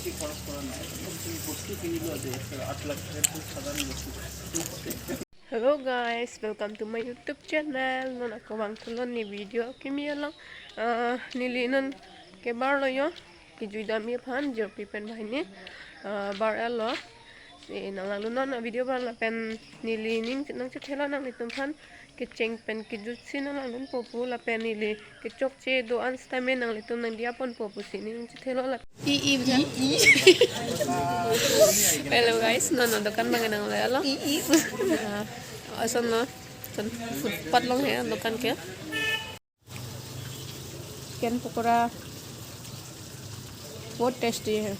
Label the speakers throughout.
Speaker 1: Hello guys, welcome to my YouTube channel. Non ako bang kulon ni video kimi lang nilinan ke bar lo yo ki juida mi phan jer pipen bhai ni bar alo si nang lalu non video bar la pen nilinin nang chela nang litum phan ke cheng pen ki ju sin nang lun popu la pen nili ke chok che do an stame nang litum nang dia pon popu sin nang chela la i hello guys non dokan bang nang la asan na footpath lang है दुकान के chicken pakora बहुत tasty है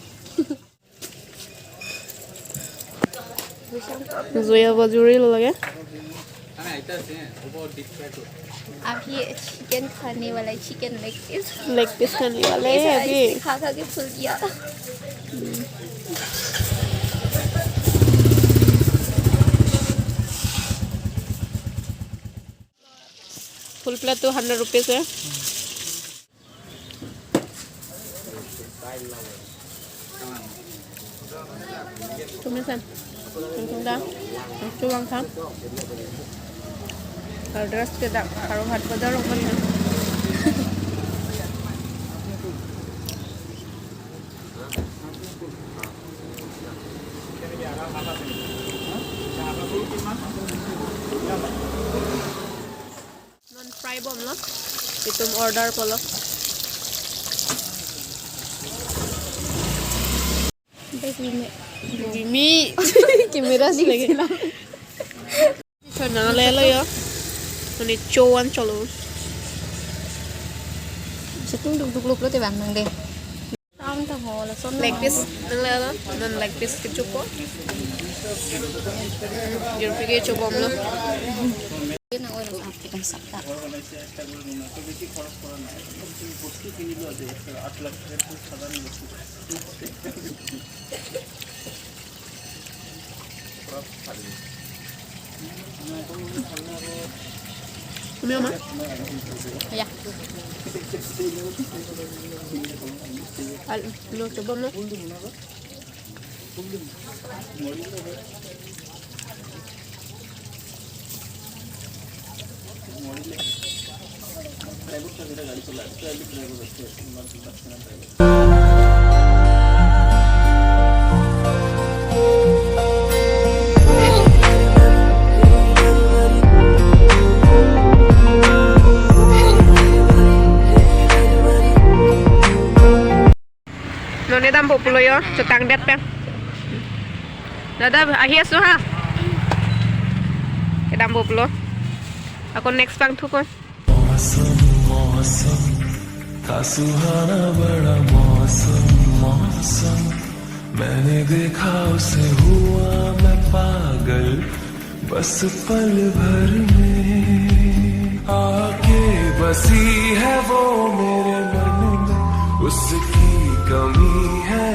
Speaker 1: जोया बजूरी लगे
Speaker 2: अभी chicken खाने वाला chicken
Speaker 1: leg piece खाने वाले हैं अभी
Speaker 2: खा खा के फूल गया
Speaker 1: फुल प्लेट तो 100 रुपीस है tumisan tungtung dah cuang tham address ke dak karo hat bazar ong man non fry bom lo itum order polo Gimi kamera sih lagi chona lelo yo ini cuan cholo
Speaker 2: setung duk lo te bang nang de tang ta ho la son
Speaker 1: leg piece nang lelo non leg piece ke cuko jur pige cubom lo
Speaker 2: na oil applikan sakta
Speaker 1: Umi oma
Speaker 2: ya
Speaker 1: al lo cubom lo Noni dam populo yo cetang det peng dada ahias lo ha ke dam populo aku next pang thu kon
Speaker 3: मौसम था सुहाना बड़ा मौसम मैंने देखा उसे हुआ मैं पागल बस पल भर में आके बसी है वो मेरे मन में उसकी कमी है